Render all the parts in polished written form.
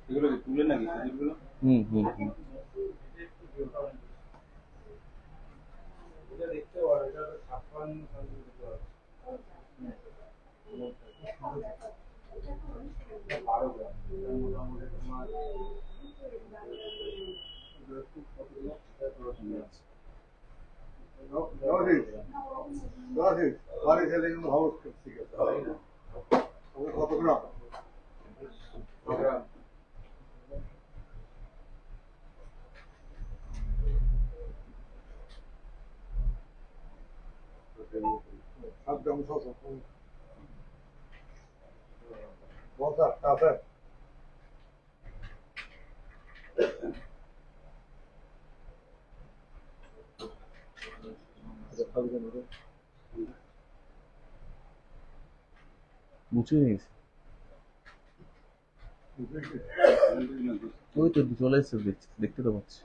এগুলো কি তুলে নাকি সেগুলো? হুম হুম হুম। এটা দেখতে পারো, এটা 56 দিতে পারো। 12 গ্রাম মোটামুটি তোমার কত গ্রাম? মুছে গেছে। ওই তো চলে এসছে, দেখতে তো পাচ্ছি।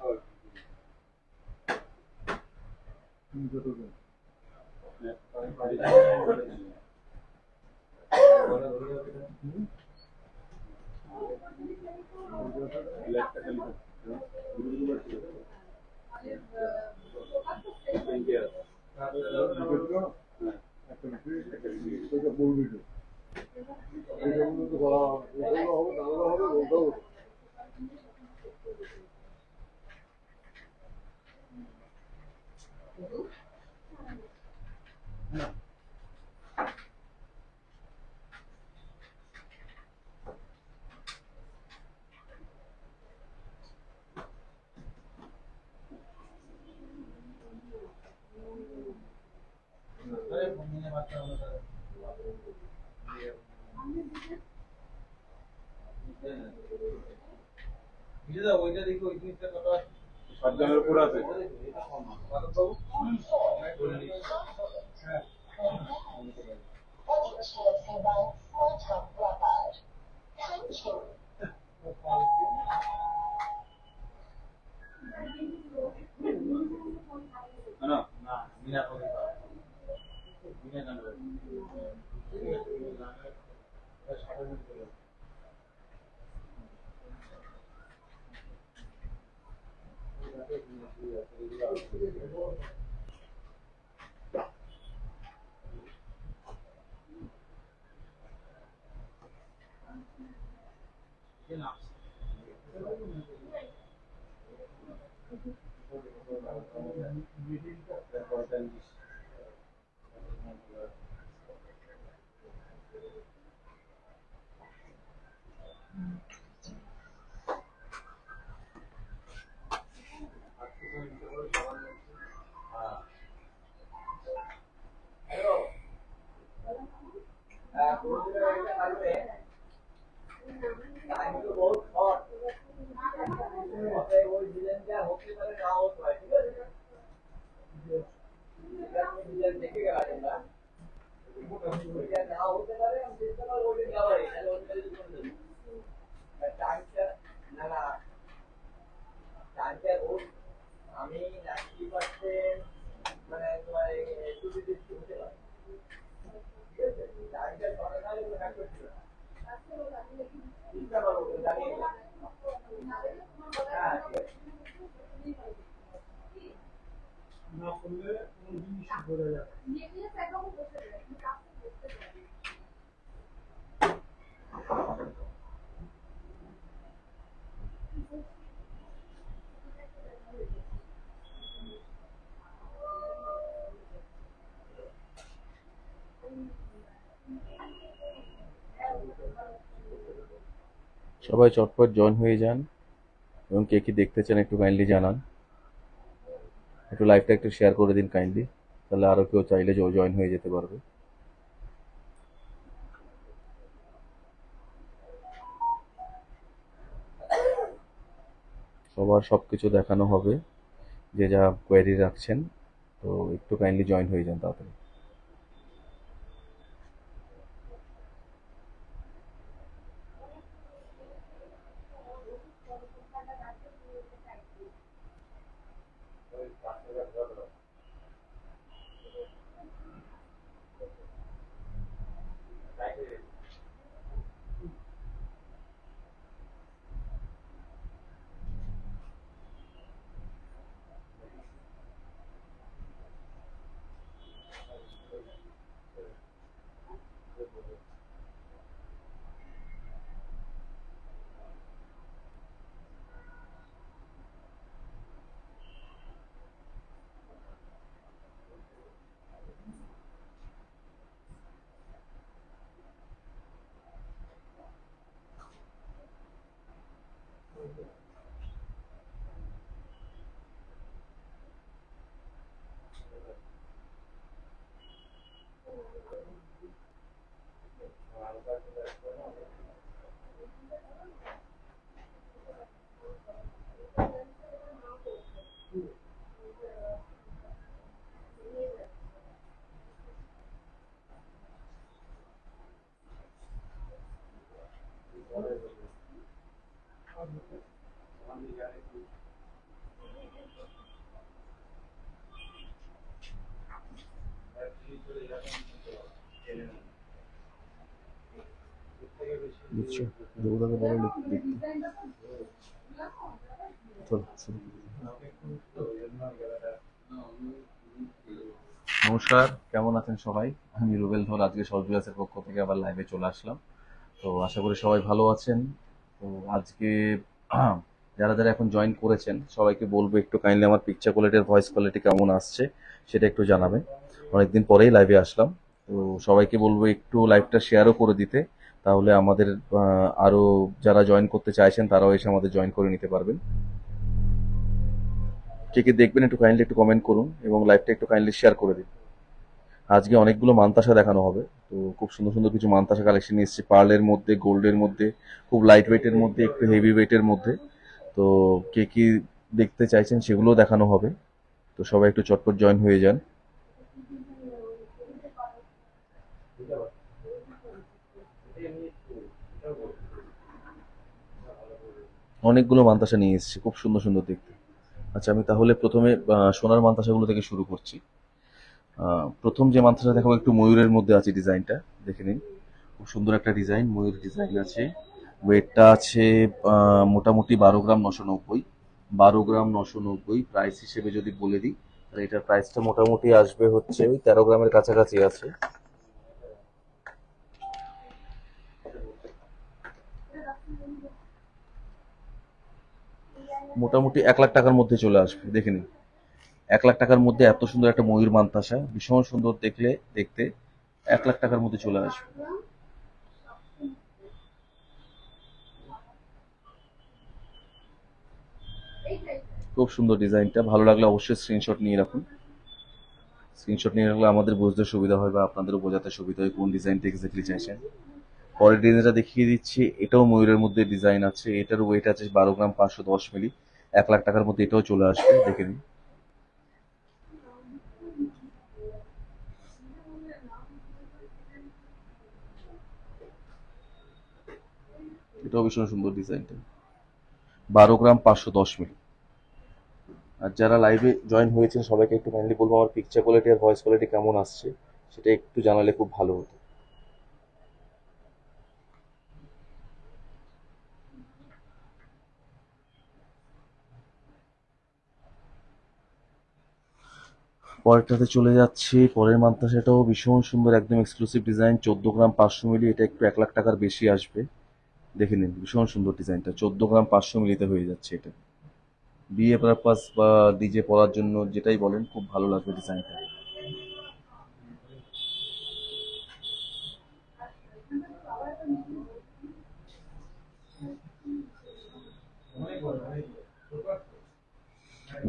ওইটা দেখো, ওই জিনিসটা কত আছে? 7 জনের উপর আছে। না না মিনা করে মিনা জানবে। সবাই চটপট জয়েন হয়ে যান, এবং কে কি দেখতে চান একটু কাইন্ডলি জানান। একটু লাইভটা একটু শেয়ার করে দিন কাইন্ডলি, তাহলে আরও কেউ চাইলে জয়েন হয়ে যেতে পারবে। সবার সব কিছু দেখানো হবে, যে যা কোয়েরি রাখছেন, তো একটু কাইন্ডলি জয়েন হয়ে যান তাড়াতাড়ি। বুঝছো, ওটাকে বলো দেখতে। চলো শুরু করি। নমস্কার, কেমন আছেন সবাই? আমি রুবেল ধর আজকে সরজুয়াসের পক্ষ থেকে আবার লাইভে চলে আসলাম। তো আশা করি সবাই ভালো আছেন। তো আজকে যারা যারা এখন জয়েন করেছেন সবাইকে বলবো একটু কাইন্ডলি আমার পিকচার কোয়ালিটি আর ভয়েস কোয়ালিটি কেমন আসছে সেটা একটু জানাবেন। অনেকদিন পরেই লাইভে আসলাম, তো সবাইকে বলবো একটু লাইভটা শেয়ারও করে দিতে, তাহলে আমাদের আরো যারা জয়েন করতে চাইছেন তারাও এসে আমাদের জয়েন করে নিতে পারবেন। কে কে দেখবেন একটু কাইন্ডলি একটু কমেন্ট করুন এবং লাইভটা একটু কাইন্ডলি শেয়ার করে দিন। আজকে অনেকগুলো মানতাসা দেখানো হবে, তো খুব সুন্দর সুন্দর কিছু মানতাসা কালেকশন এসেছে, পার্লের মধ্যে, গোল্ডের মধ্যে, খুব লাইট ওয়েটের মধ্যে, একটু হেভি ওয়েটের মধ্যে। তো কে কি দেখতে চাইছেন সেগুলোও দেখানো হবে, তো সবাই একটু চটপট জয়েন হয়ে যান। অনেকগুলো মানতাসা নিয়ে এসেছি, খুব সুন্দর সুন্দর দেখতে। আচ্ছা, আমি তাহলে প্রথমে সোনার মানতাসাগুলো থেকে শুরু করছি। প্রথম যে মানতাসা দেখাবো একটু ময়ূরের মধ্যে আছে, ডিজাইনটা দেখে নিন। খুব সুন্দর একটা ডিজাইন, ময়ূর ডিজাইন আছে। ওয়েটটা আছে মোটামুটি 12 গ্রাম 990। 12 গ্রাম 990 প্রাইস হিসেবে যদি বলে দিই তাহলে এটার প্রাইসটা মোটামুটি আসবে হচ্ছে ওই 13 গ্রামের কাছাকাছি আছে। মোটামুটি 1 লাখ টাকার মধ্যে চলে আসবে, দেখে নিন। 1 লাখ টাকার মধ্যে এত সুন্দর একটা ময়ূর মানতাসা, ভীষণ সুন্দর দেখলে দেখতে, 1 লাখ টাকার মধ্যে চলে আসবে। খুব সুন্দর ডিজাইনটা, ভালো লাগলে অবশ্যই স্ক্রিনশট নিয়ে রাখুন। স্ক্রিনশট নিয়ে রাখলে আমাদের বুঝতে সুবিধা হয় বা আপনাদেরও বোঝাতে সুবিধা হয় কোন ডিজাইনটা এক্স্যাক্টলি চাইছেন। পরের ডিজাইনটা দেখিয়ে দিচ্ছি, এটাও ময়ূরের মধ্যে ডিজাইন আছে, এটার ওয়েট আছে 12 গ্রাম 510 মিলি। 1 লাখ টাকার মধ্যে এটাও চলে আসবে, দেখে নিন। এটাও ভীষণ সুন্দর ডিজাইনটা, 12 গ্রাম 510 মিলি। আর যারা লাইভে জয়েন হয়েছেন সবাইকে একটু কাইন্ডলি বলবো আমার পিকচার কোয়ালিটি আর ভয়েস কোয়ালিটি কেমন আসছে সেটা একটু জানালে খুব ভালো হতো। পরেরটাতে চলে যাচ্ছি, পরের মান্থটা সেটাও ভীষণ সুন্দর, একদম এক্সক্লুসিভ ডিজাইন, 14 গ্রাম 500 মিলি। এটা একটু 1 লাখ টাকার বেশি আসবে, দেখে নিন। ভীষণ সুন্দর ডিজাইনটা, 14 গ্রাম 500 মিলিতে হয়ে যাচ্ছে। এটা বিয়ে পারপাস বা ডিজে পরার জন্য যেটাই বলেন, খুব ভালো লাগবে ডিজাইনটা।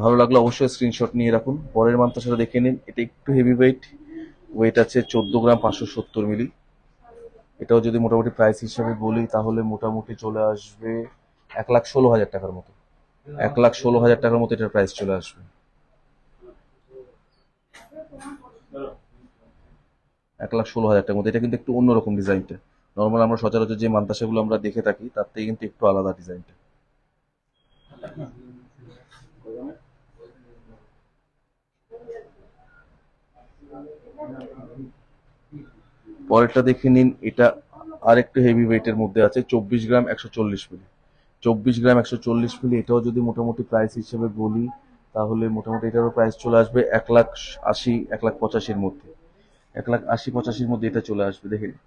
ভালো লাগলে অবশ্যই স্ক্রিনশট নিয়ে রাখুন। পরের মান্থটা সেটা দেখে নিন, এটা একটু হেভি ওয়েট, ওয়েট আছে 14 গ্রাম 570 মিলি। এটাও যদি মোটামুটি প্রাইস হিসাবে বলি তাহলে মোটামুটি চলে আসবে 1,16,000 টাকার মতো। 1,16,000 টাকার মতো এটার প্রাইস চলে আসবে। 1,16,000 টাকার মতো। এটা কিন্তু একটু অন্যরকম ডিজাইনটা, নর্মাল আমরা সচরাচর যে মান্তাসাগুলো আমরা দেখে থাকি তার থেকে কিন্তু একটু আলাদা ডিজাইনটা। পরেরটা দেখে নিন, এটা আরেকটু হেভি ওয়েটের মধ্যে আছে, 24 গ্রাম 140 মিলি। 24 গ্রাম 140 মিলি, এটাও যদি মোটামুটি প্রাইস হিসেবে বলি তাহলে মোটামুটি এটারও প্রাইস চলে আসবে 1,80,000 1,85,000-র মধ্যে। 1,80,000-85,000-র মধ্যে এটা চলে আসবে, দেখে নিন।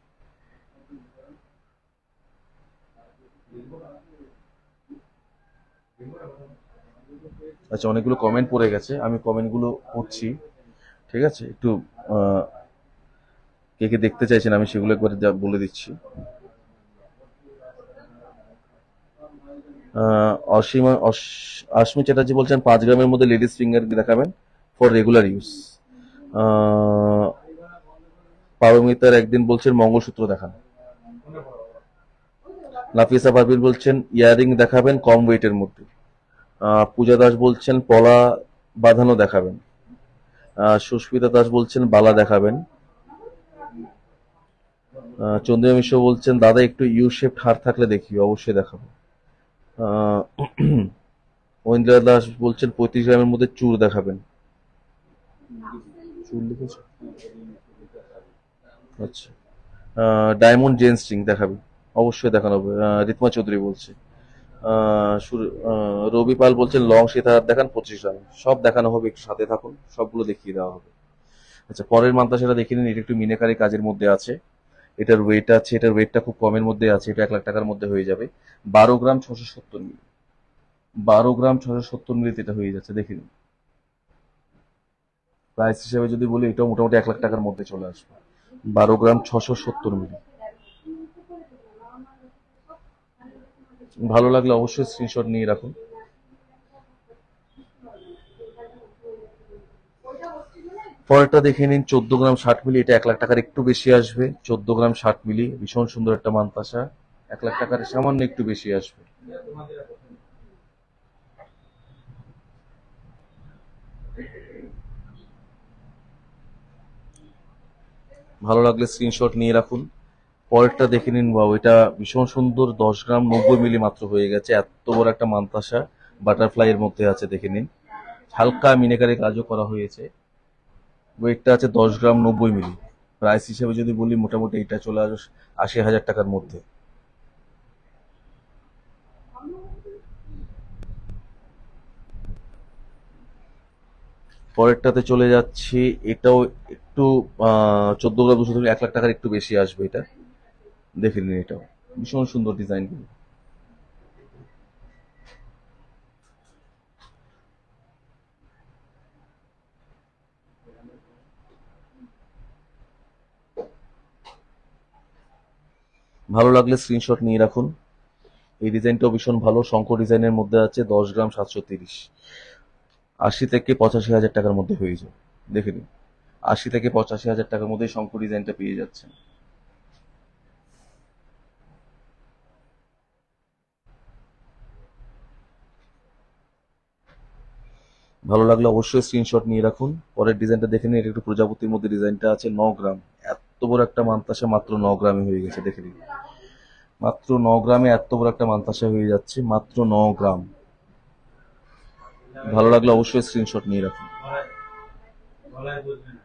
আচ্ছা, অনেকগুলো কমেন্ট পড়ে গেছে, আমি কমেন্টগুলো পড়ছি, ঠিক আছে? একটু কে কে দেখতে চাইছেন আমি সেগুলো একবার বলে দিচ্ছি। অশ্মি চ্যাটার্জি বলছেন 5 গ্রামের মধ্যে লেডিস ফিঙ্গার দেখাবেন ফর রেগুলার ইউজ। পারমিতার একদিন বলছেন মঙ্গলসূত্র দেখান। নাফিসা পারভিন বলছেন ইয়ারিং দেখাবেন কম ওয়েটের মধ্যে। পূজা দাস বলছেন পলা বাঁধানো দেখাবেন। সুস্মিতা দাস বলছেন বালা দেখাবেন। চন্দ্রিমা মিশ্র বলছেন দাদা একটু ইউ শেপড হার থাকলে দেখি, অবশ্যই দেখাবো। আহ, ঐন্দ্রা দাস বলছেন 35 গ্রামের মধ্যে চুর দেখাবেন। চুর লিখেছে, আচ্ছা। ডায়মন্ড জেন্স রিং দেখাবে, অবশ্যই দেখানো হবে। রিতমা চৌধুরী বলছে। রবি পাল বলছেন লং সীতাহার দেখান 25 গ্রামে। সব দেখানো হবে, একটু সাথে থাকুন, সবগুলো দেখিয়ে দেওয়া হবে। আচ্ছা, পরের মানটা সেটা দেখে নিন। এটা একটু মিনাকারি কাজের মধ্যে আছে। এটার ওয়েট আছে, এটার ওয়েটটা খুব কমের মধ্যে আছে। এটা 1 লাখ টাকার মধ্যে হয়ে যাবে। 12 গ্রাম 670 মিলি। 12 গ্রাম 670 মিলিতে এটা হয়ে যাচ্ছে, দেখে নিন। প্রাইস হিসেবে যদি বলি, এটাও মোটামুটি 1 লাখ টাকার মধ্যে চলে আসবে। 12 গ্রাম 670 মিলি। ভালো লাগলে অবশ্যই স্ক্রিনশট নিয়ে রাখুন। পরেরটা দেখে নিন, 14 গ্রাম 60 মিলি। এটা 1 লাখ টাকার একটু বেশি আসবে। 14 গ্রাম 60 মিলি, ভীষণ সুন্দর একটা মানতাসা। 1 লাখ টাকার সামান্য একটু বেশি আসবে। ভালো লাগলে স্ক্রিনশট নিয়ে রাখুন। পরেরটা দেখে নিন, বাবু এটা ভীষণ সুন্দর। 10 গ্রাম 90 মিলি মাত্র হয়ে গেছে। এত বড় একটা মানতাসা বাটারফ্লাই এর মধ্যে আছে, দেখে নিন। হালকা মিনেকারি কাজও করা হয়েছে। ওয়েটটা আছে 10 গ্রাম 90 মিলি। প্রাইস হিসেবে যদি বলি, মোটামুটি এটা চলে আসবে 80,000 টাকার মধ্যে। পরেরটাতে চলে যাচ্ছি। এটাও একটু 14 গ্রাম 200 মিলি, 1 লাখ টাকার একটু বেশি আসবে। এটা দেখে নিন, এটাও ভীষণ সুন্দর ডিজাইন। ভালো লাগলে স্ক্রিনশট নিয়ে রাখুন। এই ডিজাইনটাও ভীষণ ভালো, শঙ্কর ডিজাইনের মধ্যে আছে। 10 গ্রাম 730, 80 থেকে 85 হাজার টাকার মধ্যে হয়ে যাবে। দেখে নিন, 80 থেকে 85 হাজার টাকার মধ্যে শঙ্কর ডিজাইনটা পেয়ে যাচ্ছেন। ভালো লাগলে অবশ্যই স্ক্রিনশট নিয়ে রাখুন। পরের ডিজাইনটা দেখে নিন। এটা একটু প্রজাপতির মধ্যে ডিজাইনটা আছে। 9 গ্রাম, এত বড় একটা মানতাসা মাত্র 9 গ্রামে হয়ে গেছে, দেখে নিন। মাত্র 9 গ্রামে এত বড় একটা মানতাসা হয়ে যাচ্ছে, মাত্র 9 গ্রাম। ভালো লাগলে অবশ্যই স্ক্রিনশট নিয়ে রাখুন। গলায় বলবে না।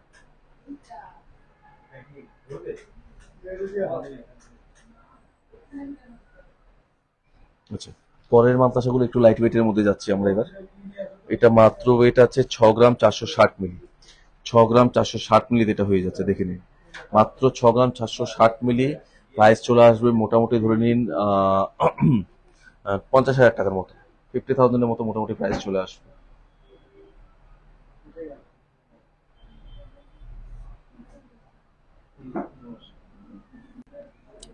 আচ্ছা, পরের মাদ্রাসাগুলো একটু লাইট ওয়েটের মধ্যে যাচ্ছি আমরা এবার। এটা মাত্র ওয়েট আছে 6 গ্রাম 460 মিলি। 6 গ্রাম 460 মিলি এটা হয়ে যাচ্ছে, দেখে নিন। মাত্র 6 গ্রাম 460 মিলি। প্রাইস চলে আসবে মোটামুটি ধরে নিন 50,000 টাকার মতো। 50,000-এর মতো মোটামুটি প্রাইস চলে আসবে।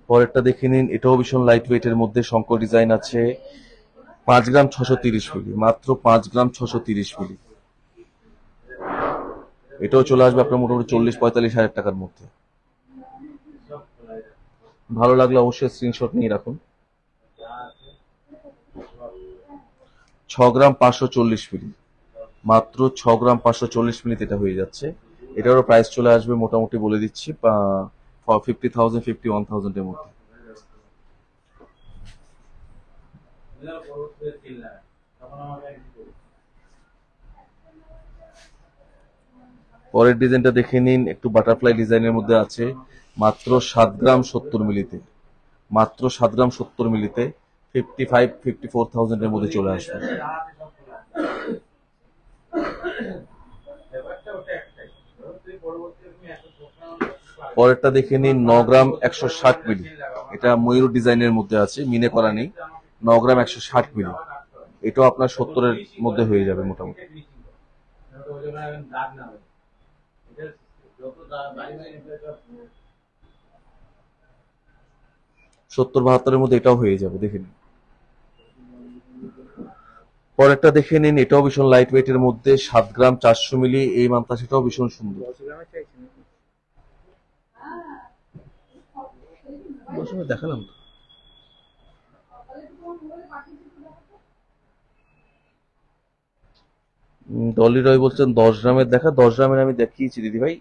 পরেরটা দেখে নিন। এটাও ভীষণ লাইট ওয়েটের মধ্যে শঙ্কর ডিজাইন আছে। 5 গ্রাম 630 মিলি, মাত্র 5 গ্রাম 630 মিলি। এটাও চলে আসবে আপনার মোটামুটি 40-45 হাজার টাকার মধ্যে। ভালো লাগলে অবশ্যই স্ক্রিনশট নিয়ে রাখুন। 6 গ্রাম 540 মিলি, মাত্র 6 গ্রাম 540 মিলিতে এটা হয়ে যাচ্ছে। এটারও প্রাইস চলে আসবে মোটামুটি বলে দিচ্ছি 50,000 51,000-এর মধ্যে। পরের ডিজাইনটা দেখে নিন। একটু বাটারফ্লাই ডিজাইনের মধ্যে আছে। মাত্র 7 গ্রাম 70 মিলিতে, মাত্র 7 গ্রাম 70 মিলিতে 55-54,000-এর মধ্যে চলে আসবে। পরেরটা দেখে নিন। 9 গ্রাম 160 মিলি। এটা ময়ূর ডিজাইনের মধ্যে আছে, মিনে করা নেই। 9 গ্রাম 160 মিলি। এটাও আপনার 70-এর মধ্যে হয়ে যাবে মোটামুটি। 70-72-এর মধ্যে এটাও হয়ে যাবে, দেখে নিন। পরেরটা দেখে নিন। এটাও ভীষণ লাইট ওয়েটের মধ্যে 7 গ্রাম 400 মিলি। এই মানতাসাটাও ভীষণ সুন্দর। দেখালাম তো। ডলি রয় বলছেন 10 গ্রামের দেখা। 10 গ্রামের আমি দেখিয়েছি দিদি ভাই,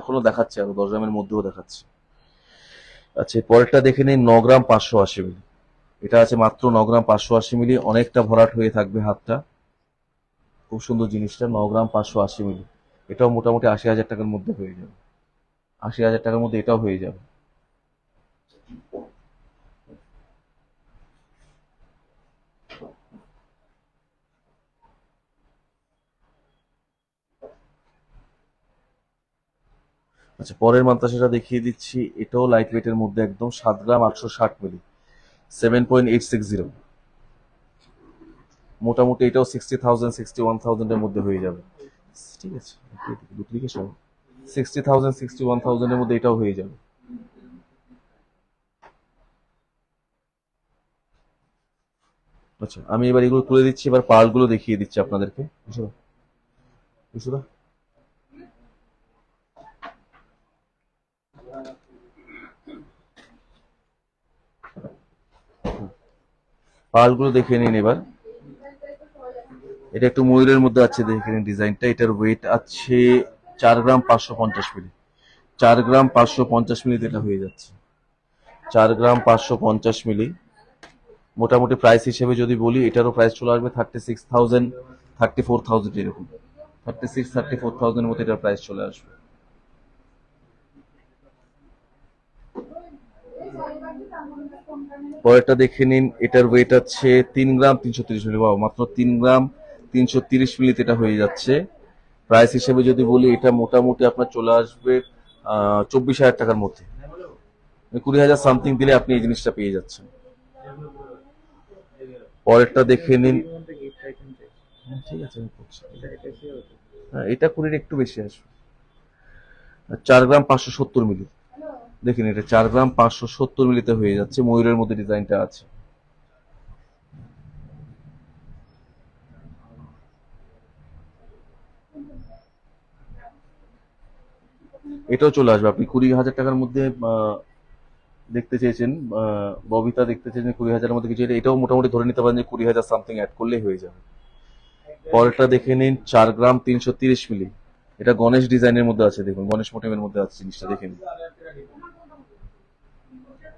এখনো দেখাচ্ছে, আরো 10 গ্রামের মধ্যেও দেখাচ্ছে। আচ্ছা, পরেরটা দেখে নিন। 9 গ্রাম 580 মিলি। এটা আছে মাত্র 9 গ্রাম 580 মিলি, অনেকটা ভরাট হয়ে থাকবে হাতটা। খুব সুন্দর জিনিসটা, 9 গ্রাম 580 মিলি। এটাও মোটামুটি 80,000 টাকার মধ্যে হয়ে যাবে। 80,000 টাকার মধ্যে এটাও হয়ে যাবে। আচ্ছা, পরের মাদ্রাসাটা দেখিয়ে দিচ্ছি। এটাও লাইট ওয়েটের মধ্যে একদম, 7 গ্রাম 860 মিলি, 7.860। মোটামুটি এটাও 60,000 61,000 এর মধ্যে হয়ে যাবে। ঠিক আছে, ডুপ্লিকেশন 60,000 61,000 এর মধ্যে এটাও হয়ে যাবে। আচ্ছা, আমি এবার এগুলো তুলে দিচ্ছি, এবার পার্লগুলো দেখিয়ে দিচ্ছি আপনাদেরকে। পার্লগুলো দেখে নিন এবার। এটা একটু ময়ূরের মধ্যে আছে, দেখে নিন ডিজাইনটা। এটার ওয়েট আছে 4 গ্রাম 550 মিলি। 4 গ্রাম 550 মিলিতে এটা হয়ে যাচ্ছে। 4 গ্রাম 550 মিলি। মোটামুটি প্রাইস হিসেবে যদি বলি, এটারও প্রাইস চলে আসবে 36,000 34,000 এরকম। 36 34,000 এর মধ্যে এটার প্রাইস চলে আসবে। পরেরটা দেখে নিন। এটার ওয়েট আছে 3 গ্রাম 330 মিলি। মাত্র 3 গ্রাম 330 মিলিতে এটা হয়ে যাচ্ছে। প্রাইস হিসেবে যদি বলি, এটা মোটামুটি আপনার চলে আসবে 24,000 টাকার মধ্যে। 20,000 সামথিং দিলে আপনি এই জিনিসটা পেয়ে যাচ্ছেন। পরেরটা দেখে নিন। ঠিক আছে, এটা কুড়ির একটু বেশি আসবে। 4 গ্রাম 570 মিলি। দেখেন, এটা 4 গ্রাম 570 মিলিতে হয়ে যাচ্ছে। ময়ূরের মধ্যে ডিজাইনটা আছে। এটাও চলে আসবে। আপনি 20,000 টাকার মধ্যে দেখতে চেয়েছেন, ববিতা দেখতে চেয়েছেন 20,000 এর মধ্যে কিছু, এটাও মোটামুটি ধরে নিতে পারেন যে 20,000 সামথিং অ্যাড করলেই হয়ে যাবে। পরেরটা দেখে নিন। 4 গ্রাম 330 মিলি। এটা গণেশ ডিজাইনের মধ্যে আছে, দেখুন গণেশ মোটিভের মধ্যে আছে জিনিসটা, দেখে নিন।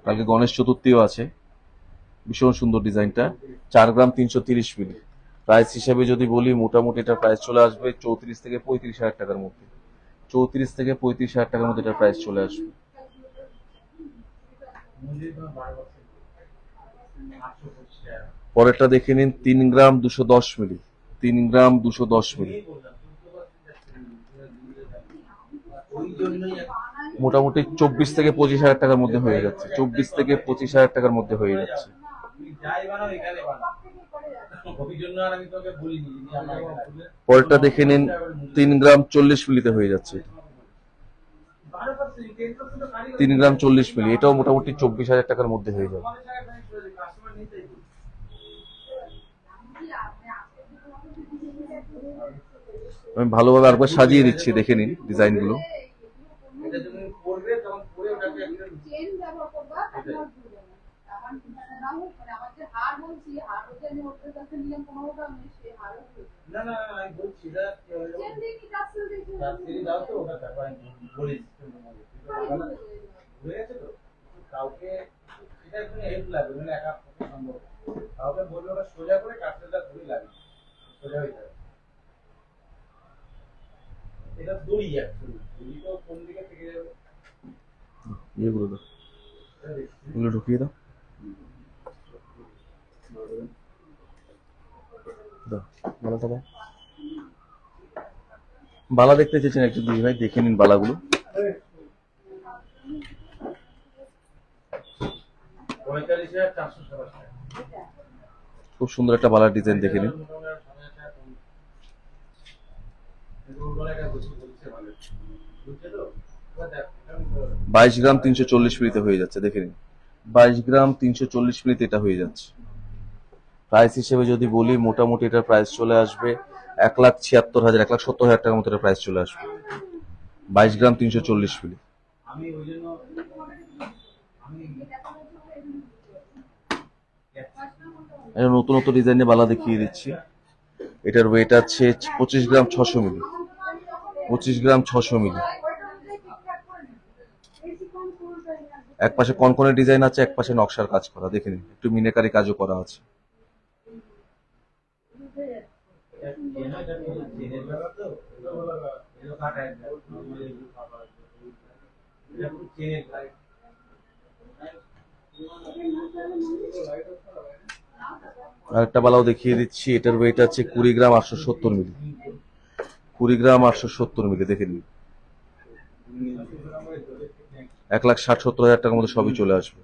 কালকে গণেশ চতুর্থীও আছে। ভীষণ সুন্দর ডিজাইনটা। 4 গ্রাম 330 মিলি। প্রাইস হিসাবে যদি বলি, মোটামুটি এটার প্রাইস চলে আসবে 34 থেকে 35,000 টাকার মধ্যে। 34 থেকে 35,000 টাকার মধ্যে এটার প্রাইস চলে আসবে। পরেরটা দেখে নিন। 3 গ্রাম 210 মিলি। 3 গ্রাম 210 মিলি। মোটামুটি 24 থেকে 25,000 টাকার মধ্যে হয়ে যাচ্ছে। 24 থেকে 25,000 টাকার মধ্যে হয়ে যাচ্ছে। পরেরটা দেখে নিন। 3 গ্রাম 40 মিলিতে হয়ে যাচ্ছে। 3 গ্রাম 40 মিলি। এটাও মোটামুটি 24,000 টাকার মধ্যে হয়ে যাবে। আমি ভালোভাবে আরেকবার সাজিয়ে দিচ্ছি, দেখে নিন ডিজাইনগুলো। এগুলো ঢুকিয়ে দাও। বালা দেখতে চেয়েছেন একটু, দিদি ভাই দেখে নিন বালাগুলো। খুব সুন্দর একটা বালার ডিজাইন, দেখে নিন। 22 গ্রাম 340 মিলিতে হয়ে যাচ্ছে, দেখে নিন। 22 গ্রাম 340 মিলিতে এটা হয়ে যাচ্ছে। প্রাইস হিসেবে যদি বলি, মোটামুটি এটার প্রাইস চলে আসবে 1,76,000 1,70,000 টাকার মতো প্রাইস চলে আসবে। 22 গ্রাম 340 মিলি। নতুন নতুন ডিজাইনের বালা দেখিয়ে দিচ্ছি। এটার ওয়েট আছে 25 গ্রাম 600 মিলি। 25 গ্রাম 600 মিলি। এক পাশে কনকনে ডিজাইন আছে, এক পাশে নকশার কাজ করা, দেখে নিন, একটু মিনাকারি কাজও করা আছে। আর একটা বালাও দেখিয়ে দিচ্ছি, এটার ওয়েট আছে 20 গ্রাম 870 মিলি, 20 গ্রাম 870 মিলি, দেখে নিন। 1,60,70,000 টাকার মধ্যে সবই চলে আসবে।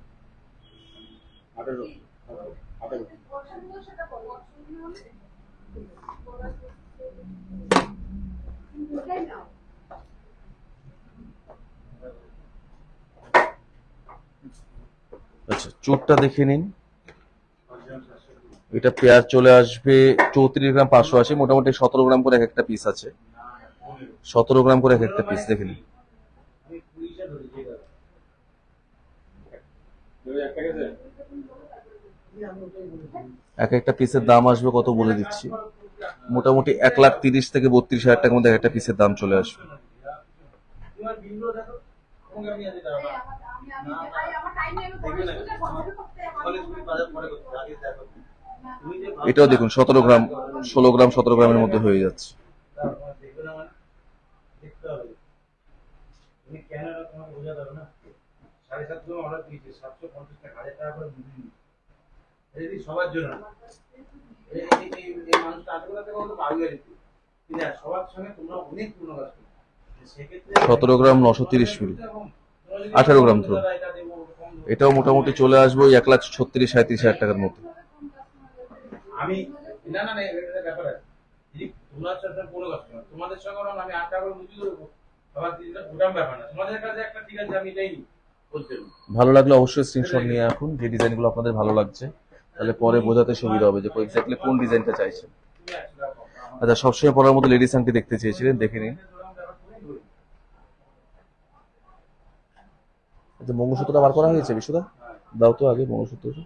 আচ্ছা, চোরটা দেখে নিন, এটা পেয়ার চলে আসবে 34 গ্রাম 580, মোটামুটি 17 গ্রাম করে এক একটা পিস আছে, 17 গ্রাম করে এক একটা পিস, দেখে নিন। এক একটা পিসের দাম আসবে কত বলে দিচ্ছি, মোটামুটি 1,30,000 থেকে 32,000 টাকার মধ্যে একটা পিসের দাম চলে আসবে। এটাও দেখুন 17 গ্রাম 16 গ্রাম 17 গ্রামের মধ্যে হয়ে যাচ্ছে। সবার জন্য সবার সঙ্গে তোমরা অনেক পূর্ণ কাজ করো, 17 গ্রাম 930 মিলি, 18 গ্রাম ধরুন, এটাও মোটামুটি চলে আসবে ওই 1,36,000-37,000 টাকার মধ্যে। আমি না না না এটা ব্যাপার আছে, যদি তোমরা চারটা পূর্ণ কাজ করো, তোমাদের সঙ্গে আমি 8 টাকা করে মুজি করবো, সবার দিনটা ওটাম ব্যাপার না, তোমাদের কাছে একটা ঠিক আছে আমি এটাই বলতে। ভালো লাগলে অবশ্যই স্ক্রিনশট নিয়ে রাখুন, যে ডিজাইনগুলো আপনাদের ভালো লাগছে, তাহলে পরে বোঝাতে সুবিধা হবে যে এক্স্যাক্টলি কোন ডিজাইনটা চাইছেন। আচ্ছা, সবসময় পরার মতো লেডিস আংটি দেখতে চেয়েছিলেন, দেখে নিন। আচ্ছা, মঙ্গলসূত্রটা বার করা হয়েছে বিশুদা, দাও তো আগে মঙ্গলসূত্রটা।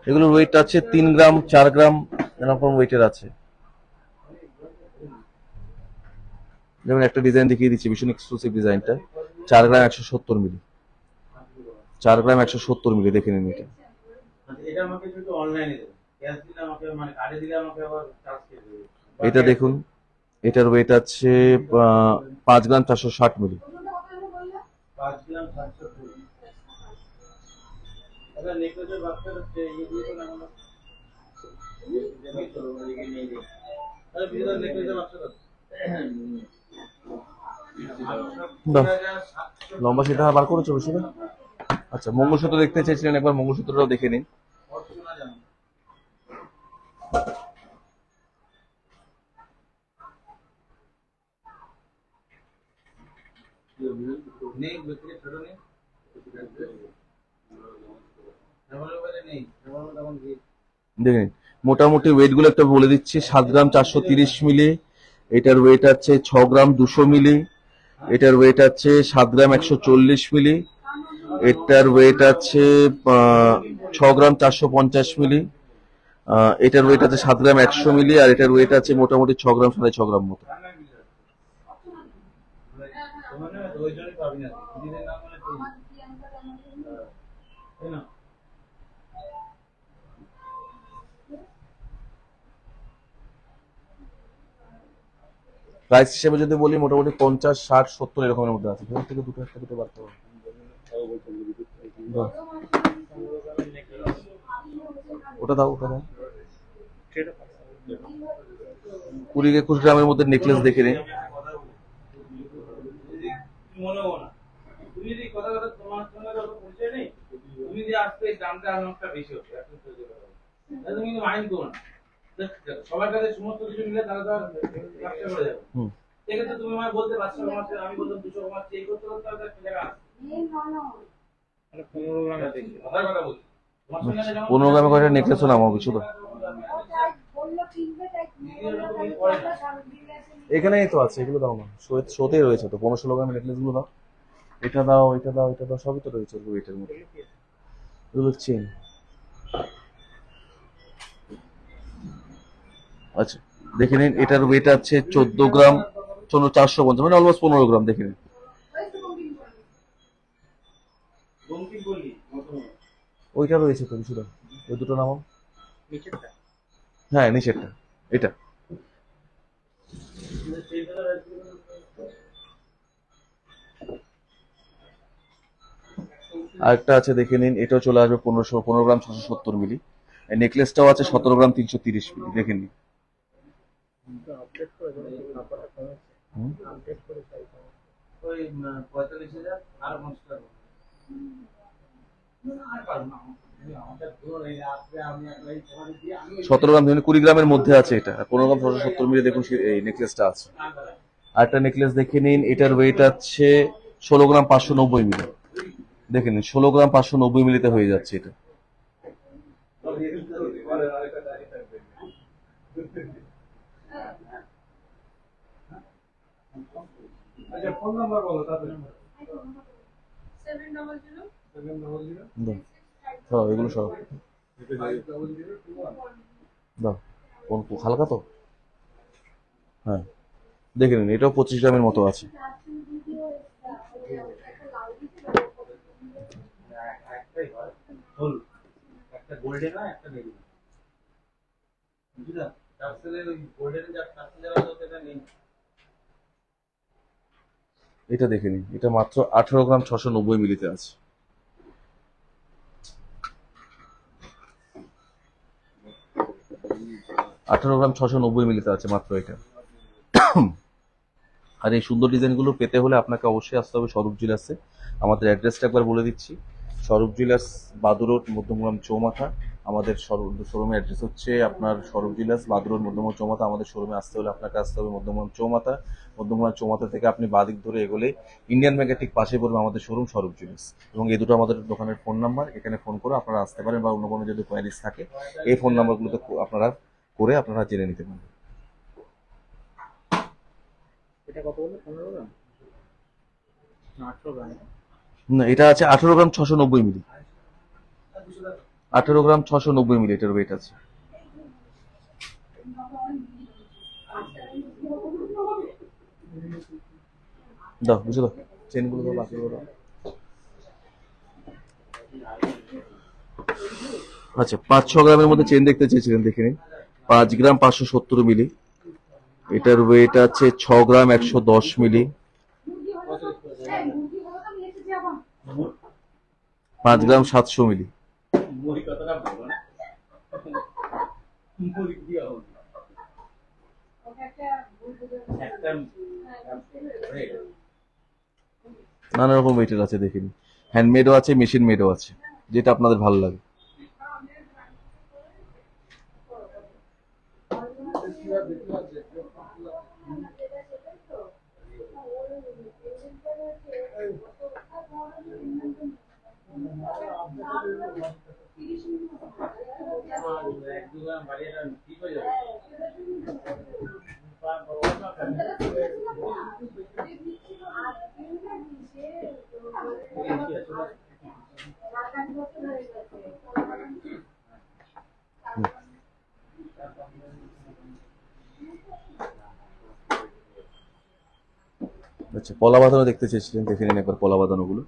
এগুলোর ওয়েট আছে 3 গ্রাম 4 গ্রাম এরকম ওয়েটের আছে। যেমন একটা ডিজাইন দেখিয়ে দিচ্ছি, ভীষণ এক্সক্লুসিভ ডিজাইনটা, 4 গ্রাম 170 মিলি, 4 গ্রাম 170 মিলি, দেখে নিন। এটা আমাকে শুধু অনলাইনে দেবে, ক্যাশ দিলে আমাকে মানে কার্ডে দিলে আমাকে আবার চার্জ কেটে দেবে। এটা দেখুন, এটার ওয়েট আছে 5 গ্রাম 460 মিলি, 5 গ্রাম 700 মিলি। এটা নেকলেসের বাক্সটা হচ্ছে এই দিয়ে তো না হলো, এদিকে নিয়ে যাই, আরে বিয়ের নেকলেসের বাক্সটা লম্বা সেটা বার করেছো বিশুদা। আচ্ছা, মঙ্গলসূত্র দেখতে চাইছিলেন, একবার মঙ্গলসূত্রটাও দেখে নিন। দেখেন মোটামুটি ওয়েট গুলো একটা বলে দিচ্ছি, 7 গ্রাম 430 মিলি, এটার ওয়েট আছে 6 গ্রাম 200 মিলি, এটার ওয়েট আছে 7 গ্রাম 140 মিলি, এটার ওয়েট আছে 6 গ্রাম 450 মিলি, এটার ওয়েট আছে 7 গ্রাম 100 মিলি, আর এটার ওয়েট আছে মোটামুটি 6 গ্রাম 6.5 গ্রাম মতো। প্রাইস হিসেবে যদি বলি মোটামুটি 50, 60, 70 এরকমের মধ্যে আছে। থেকে দুটো একটা দুটো বাড়তে হবে। ওটা দাও, ওটা দাও। 20-21 গ্রামের মধ্যে নেকলেস দেখে নিন। তুমি যদি কথা কথা তোমার সঙ্গে পরিচয় নেই, তুমি যে আসতে দামটা অনেকটা বেশি হচ্ছে, তুমি কিন্তু মাইন্ড করো না, সবার কাছে সমস্ত কিছু মিলে তারা তো ব্যবসা করে যাবে। সেক্ষেত্রে তুমি আমায় বলতে 500 কমাচ্ছে, আমি বললাম 200 কমাচ্ছে, এই করতে করতে একটা জায়গা আছে 15 গ্রামে দেখি আধার কথা বলছি। 15 গ্রামে কয়টা নেকলেসও নামাবো কিছু তো এখানেই তো আছে, এগুলো দাও না, শোতেই রয়েছে তো 15-16 গ্রামের নেকলেস গুলো দাও। এটা দাও, এটা দাও, এটা দাও, সবই তো রয়েছে ওয়েটের মধ্যে। এগুলো চেন। আচ্ছা, দেখে নিন, এটার ওয়েট আছে 14 গ্রাম 450, মানে অলমোস্ট 15 গ্রাম, দেখে নিন। বঙ্কিম পল্লী মধ্যমা ওইটা রয়েছে তো কিছুটা, ওই দুটো নামাও। নিচেরটা হ্যাঁ নিচেরটা এটা। সেই ধরনের আরেকটা আছে দেখে নিন, এটাও চলে আসবে 15 গ্রাম 670 মিলি। এই নেকলেসটাও আছে 17 গ্রাম 330 মিলি, দেখে নিন। আপডেট করে দেবেন, নাম্বারটা কমেছে হুম। আপডেট করে চাই ওই 45,000 আর 5 টাকা আর পারবো না আমাদের পুরো নেই আপনি আমি একটা এই সময় দিয়ে আমি 17 গ্রাম ধরুন 20 গ্রামের মধ্যে আছে এটা, আর 15 গ্রাম 670 মিলি দেখুন এই নেকলেসটা আছে। আরেকটা নেকলেস দেখে নিন, এটার ওয়েট আছে 16 গ্রাম 590 মিলি, দেখে নিন 16 গ্রাম 590 মিলিতে হয়ে যাচ্ছে এটা। আচ্ছা ফোন নাম্বার বলো তাড়াতাড়ি। দাও সব এগুলো সব দাও, কোন হালকা তো, হ্যাঁ দেখে নিন এটাও 25 গ্রামের মতো আছে। একটাই হয় ফুল, একটা গোল্ডেন হয় একটা নেভি, বুঝলা টার্সেলের ওই গোল্ডেন যা টার্সেল যারা আছে সেটা নেই। এটা দেখে নিন, এটা মাত্র 18 গ্রাম 690 মিলিতে আছে। আঠারো গ্রাম 690 মিলিতে আছে মাত্র এটা। আর এই সুন্দর ডিজাইনগুলো পেতে হলে আপনাকে অবশ্যই আসতে হবে স্বরূপ জুয়েলার্সে। আমাদের অ্যাড্রেসটা একবার বলে দিচ্ছি, স্বরূপ জুয়েলার্স বাদুর রোড মধ্যমগ্রাম চৌমাথা। আমাদের শোরুমের অ্যাড্রেস হচ্ছে আপনার স্বরূপ জুয়েলার্স বাদুর রোড মধ্যমগ্রাম চৌমাথা। আমাদের শোরুমে আসতে হলে আপনাকে আসতে হবে মধ্যমগ্রাম চৌমাথা। মধ্যমগ্রাম চৌমাথা থেকে আপনি বাদিক ধরে এগোলে ইন্ডিয়ান ব্যাংকের ঠিক পাশে পড়বে আমাদের শোরুম স্বরূপ জুয়েলার্স। এবং এই দুটো আমাদের দোকানের ফোন নাম্বার, এখানে ফোন করে আপনারা আসতে পারেন, বা অন্য কোনো যদি কোয়ারিজ থাকে এই ফোন নাম্বারগুলোতে আপনারা করে আপনারা জেনে নিতে পারেন। এটা কত বললো 15 গ্রাম না 18 গ্রাম? না এটা আছে 18 গ্রাম 690 মিলি, 18 গ্রাম 690 মিলি এটার ওয়েট আছে। দাও বুঝে দাও চেনগুলো দাও, বাকিগুলো দাও। আচ্ছা 5-6 গ্রামের মধ্যে চেন দেখতে চেয়েছিলেন, দেখে নিন 5 গ্রাম 570 মিলি, এটার ওয়েট আছে 6 গ্রাম 110 মিলি, 5 গ্রাম 700 মিলি। মুড়ি কতটা বলবো না মুড়ি দিয়া হবে একটা নানা রকম ওয়েটের আছে, দেখে নিন হ্যান্ডমেডও আছে মেশিন মেডও আছে, যেটা আপনাদের ভালো লাগে। এক দু গ্রাম বাড়িয়ে ঠিক হয়ে যাবে। আচ্ছা কলা বাঁধানো দেখতে চেয়েছিলেন, দেখে নিন একবার কলা বাঁধানো গুলো।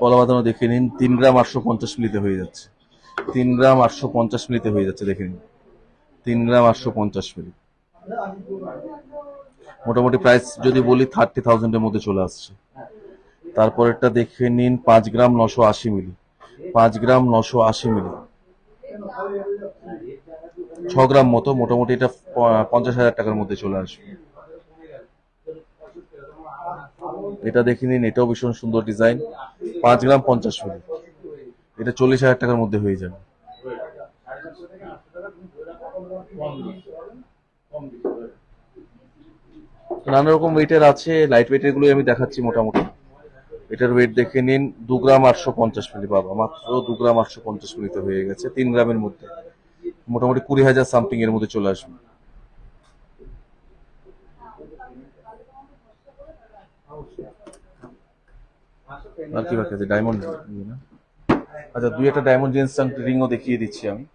কলা বাঁধানো দেখে নিন 3 গ্রাম 850 মিলিতে হয়ে যাচ্ছে, 3 গ্রাম 850 মিলিতে হয়ে যাচ্ছে, দেখে নিন 3 গ্রাম 850 মিলি। মোটামুটি প্রাইস যদি বলি 30,000 এর মধ্যে চলে আসছে। তারপরেরটা দেখে নিন 5 গ্রাম 980 মিলি, 5 গ্রাম 980 মিলি, 6 গ্রাম মতো, মোটামুটি এটা 50,000 টাকার মধ্যে চলে আসবে। এটা দেখে নিন, এটাও ভীষণ সুন্দর ডিজাইন, 5 গ্রাম 50 মিলি, এটা 40,000 টাকার মধ্যে হয়ে যাবে। নানা রকম ওয়েটের আছে, লাইট ওয়েটের গুলো আমি দেখাচ্ছি মোটামুটি। এটার ওয়েট দেখে নিন 2 গ্রাম 850 মিলি, বাবা মাত্র 2 গ্রাম 850 মিলিতে হয়ে গেছে, 3 গ্রামের মধ্যে, মোটামুটি 20,000 সামথিং এর মধ্যে চলে আসবে। আর কি বাকি আছে, ডায়মন্ড না আচ্ছা, দুই একটা ডায়মন্ড জেন্স রিংও দেখিয়ে দিচ্ছি আমি।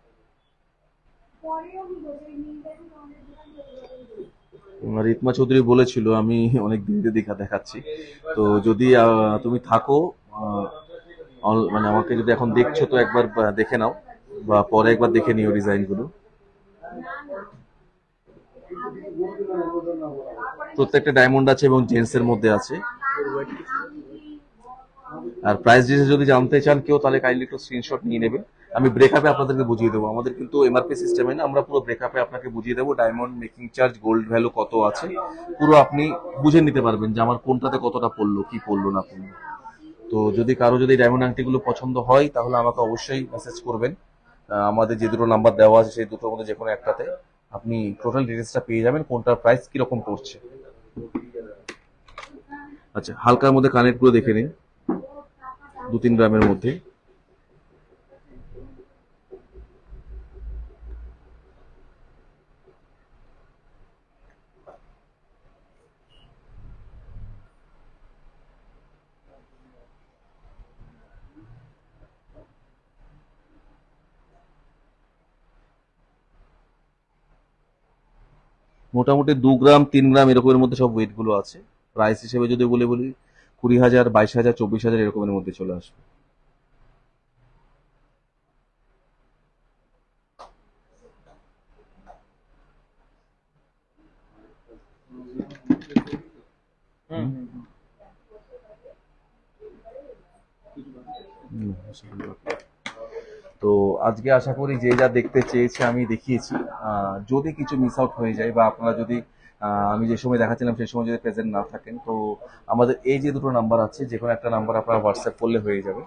রিতমা চৌধুরী বলেছিল আমি অনেক দেরিতে দেখাচ্ছি, তো যদি তুমি থাকো, মানে আমাকে যদি এখন দেখছো তো একবার দেখে নাও, বা পরে একবার দেখে নিও ডিজাইন গুলো। প্রত্যেকটা ডায়মন্ড আছে এবং জেন্টস এর মধ্যে আছে। আর প্রাইস ডিটেইলস যদি জানতে চান কেউ, তাহলে কাইন্ডলি একটু স্ক্রিনশট নিয়ে নেবেন। আমি ব্রেকআপে আপনাদেরকে বুঝিয়ে দেবো। আমাদের কিন্তু এমআরপি সিস্টেমে না, আমরা পুরো ব্রেকআপে আপনাকে বুঝিয়ে দেবো diamond making charge, gold value কত আছে, পুরো আপনি বুঝে নিতে পারবেন যে আমার কোনটাতে কতটা পড়লো, কি পড়লো না পড়লো। তো যদি কারো যদি ডায়মন্ড আংটিগুলো পছন্দ হয় তাহলে আমাকে অবশ্যই মেসেজ করবেন। আমাদের যে দুটো নাম্বার দেওয়া আছে সেই দুটোর মধ্যে যে কোনো একটাতে আপনি টোটাল ডিটেলসটা পেয়ে যাবেন, কোনটার প্রাইস কিরকম পড়ছে। আচ্ছা, হালকার মধ্যে কানেক্ট গুলো দেখে নিন, 2-3 গ্রামের মধ্যে। মোটামুটি 2 গ্রাম 3 গ্রাম এরকমের মধ্যে সব ওয়েট গুলো আছে। প্রাইস হিসেবে যদি বলি 20,000, 22,000, 24,000 এরকমের মধ্যে চলে আসবে। তো আজকে আশা করি যে যা দেখতে চেয়েছে আমি দেখিয়েছি। যদি কিছু মিস আউট হয়ে যায় বা আপনারা যদি আমি যে সময় দেখাচ্ছিলাম সেই সময় যদি প্রেজেন্ট না থাকেন, তো আমাদের এই যে দুটো নাম্বার আছে, যে কোনো একটা নাম্বার আপনারা হোয়াটসঅ্যাপ করলে হয়ে যাবে।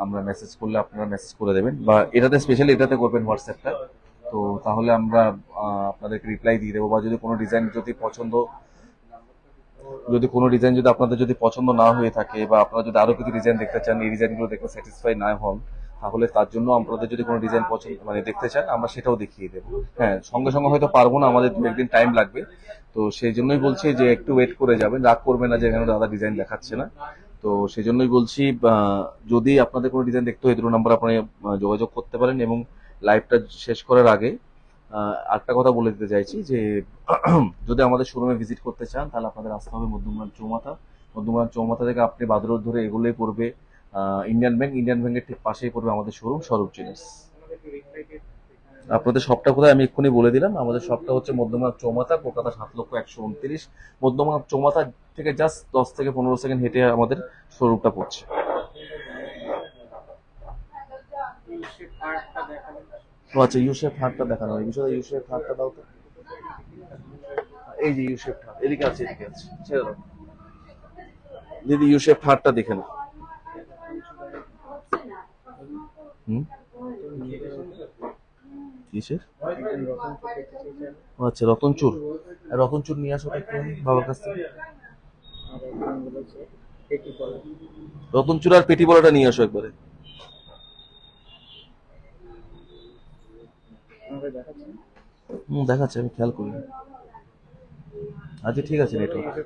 আমরা মেসেজ করলে আপনারা মেসেজ করে দেবেন, বা এটাতে স্পেশালি এটাতে করবেন হোয়াটসঅ্যাপটা, তো তাহলে আমরা আপনাদেরকে রিপ্লাই দিয়ে দেবো। বা যদি কোনো ডিজাইন যদি আপনাদের যদি পছন্দ না হয়ে থাকে, বা আপনারা যদি আরো কিছু ডিজাইন দেখতে চান, এই ডিজাইনগুলো দেখে স্যাটিসফাই না হন, তাহলে তার জন্য আপনাদের যদি কোনো ডিজাইন পছন্দ দেখতে চান, আমরা সেটাও দেখিয়ে দেবো। হ্যাঁ, সঙ্গে সঙ্গে হয়তো পারবো না, আমাদের 2-1 দিন টাইম লাগবে। তো সেই জন্যই বলছি যে একটু ওয়েট করে যাবেন, রাগ করবেন না যে এখানে দাদা ডিজাইন দেখাচ্ছে না। তো সেই জন্যই বলছি, যদি আপনাদের কোনো ডিজাইন দেখতে হয়, দুটো নাম্বার আপনি যোগাযোগ করতে পারেন। এবং লাইভটা শেষ করার আগে একটা কথা বলে দিতে চাইছি যে যদি আমাদের শোরুমে ভিজিট করতে চান, তাহলে আপনাদের আসতে হবে মধ্যমগ্রাম চৌমাথা। মধ্যমগ্রাম চৌমাথা থেকে আপনি বাদ রোড ধরে এগুলোই পড়বে ইন্ডিয়ান ব্যাংকের ঠিক পাশেই পড়বে আমাদের শোরুম, স্বরূপ জুয়েলার্স। আপনাদের শপটা কোথায় আমি এক্ষুনি বলে দিলাম। আমাদের শপটা হচ্ছে মধ্যমগ্রাম চৌমাথা, কলকাতা 7,129। মধ্যমগ্রাম চৌমাথা থেকে জাস্ট 10 থেকে 15 সেকেন্ড হেঁটে আমাদের শোরুমটা পড়ছে। আচ্ছা, ইউশেপ হার্টটা দেখানো হয়, বিষয়ে ইউশেপ হার্টটা দাও তো। এই যে ইউশেপ হার্ট এদিকে আছে, ছেড়ে দাও দিদি, ইউশেপ হার্টটা দেখে না। কিসের? আচ্ছা, রতনচুর নিয়ে আসো একটু বাবার কাছ থেকে। রতনচুর আর পেটি বলাটা নিয়ে আসো একবারে। দেখাচ্ছে, আমি খেয়াল করি। আচ্ছা, ঠিক আছে, নেটওয়ার্ক।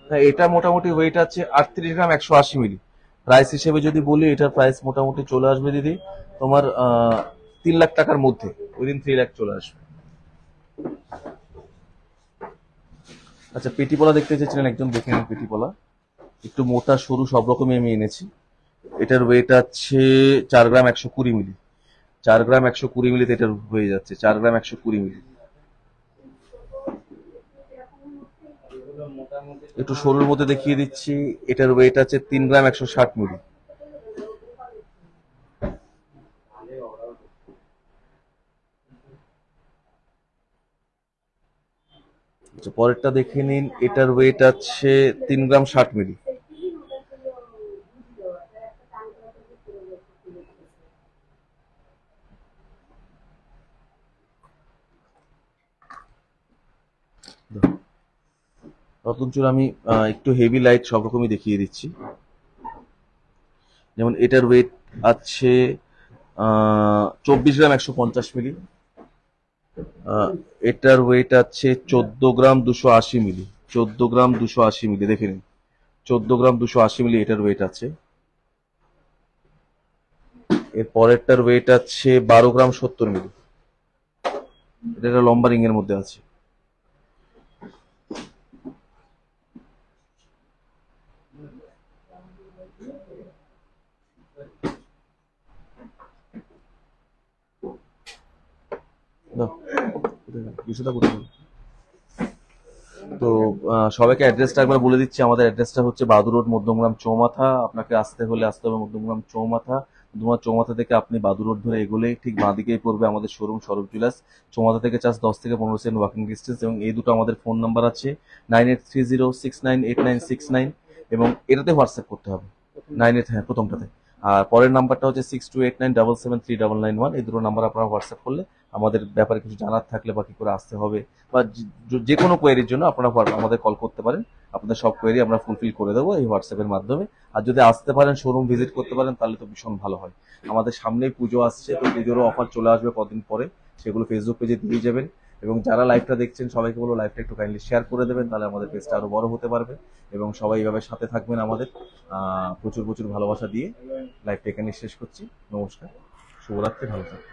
হ্যাঁ, এটা মোটামুটি ওয়েট আছে 38 গ্রাম 180 মিলি। প্রাইস হিসেবে যদি বলি, এটার প্রাইস মোটামুটি চলে আসবে দিদি তোমার 3 লাখ টাকার মধ্যে, উইদিন 3 লাখ চলে আসবে। আচ্ছা, পেটিপলা দেখতে চেয়েছিলেন একজন, দেখে নিন পেটিপলা। একটু মোটা সরু সব রকমই আমি এনেছি। এটার ওয়েট আছে 4 গ্রাম 120 মিলি। 4 গ্রাম 120 মিলিতে এটার হয়ে যাচ্ছে, 4 গ্রাম 120 মিলি। একটু সরুর মধ্যে দেখিয়ে দিচ্ছি, এটার ওয়েট আছে 3 গ্রাম 160 মিলি। আচ্ছা, পরেরটা দেখে নিন, এটার ওয়েট আছে 3 গ্রাম 60 মিলি। রতনচুর আমি একটু হেভি লাইট সব রকমই দেখিয়ে দিচ্ছি। যেমন এটার ওয়েট আছে 24 গ্রাম 150 মিলি। এটার ওয়েট আছে 14 গ্রাম 280 মিলি। 14 গ্রাম 280 মিলি, দেখে নিন, 14 গ্রাম 280 মিলি এটার ওয়েট আছে। এর পরেরটার ওয়েট আছে 12 গ্রাম 70 মিলি। এটা একটা লম্বা রিং এর মধ্যে আছে। তো সবাইকে অ্যাড্রেসটা একবার বলে দিচ্ছি। আমাদের অ্যাড্রেসটা হচ্ছে বাদুর রোড, মধ্যমগ্রাম চৌমাথা। আপনাকে আসতে হলে আসতে হবে মধ্যমগ্রাম চৌমাথা। মধ্যমগ্রাম চৌমাথা থেকে আপনি বাদুর রোড ধরে এগোলেই ঠিক বাঁ দিকেই পড়বে আমাদের শোরুম সৌরভ জুয়েলার্স। চৌমাথা থেকে জাস্ট 10 থেকে 15 সেকেন্ড ওয়াকিং ডিস্টেন্স। এবং এই দুটো আমাদের ফোন নাম্বার আছে 9830698969, এবং এটাতে হোয়াটসঅ্যাপ করতে হবে। 98, হ্যাঁ প্রথমটাতে। আর পরের নাম্বারটা হচ্ছে 6289773991। এই দুটো নাম্বার আপনারা হোয়াটসঅ্যাপ করলে আমাদের ব্যাপারে কিছু জানার থাকলে বা কি করে আসতে হবে বা যে কোনো কোয়েরির জন্য আপনারা আমাদের কল করতে পারেন। আপনাদের সব কোয়েরি আমরা ফুলফিল করে দেবো এই হোয়াটসঅ্যাপের মাধ্যমে। আর যদি আসতে পারেন, শোরুম ভিজিট করতে পারেন, তাহলে তো ভীষণ ভালো হয়। আমাদের সামনেই পুজো আসছে, তো পুজোরও অফার চলে আসবে কদিন পরে, সেগুলো ফেসবুক পেজে দিয়ে যাবেন। এবং যারা লাইভটা দেখছেন সবাইকে বলবো লাইভটা একটু কাইন্ডলি শেয়ার করে দেবেন, তাহলে আমাদের পেজটা আরো বড় হতে পারবে। এবং সবাই এইভাবে সাথে থাকবেন আমাদের। প্রচুর প্রচুর ভালোবাসা দিয়ে লাইভটা এখানে শেষ করছি। নমস্কার, শুভরাত্রি, ভালো থাকবেন।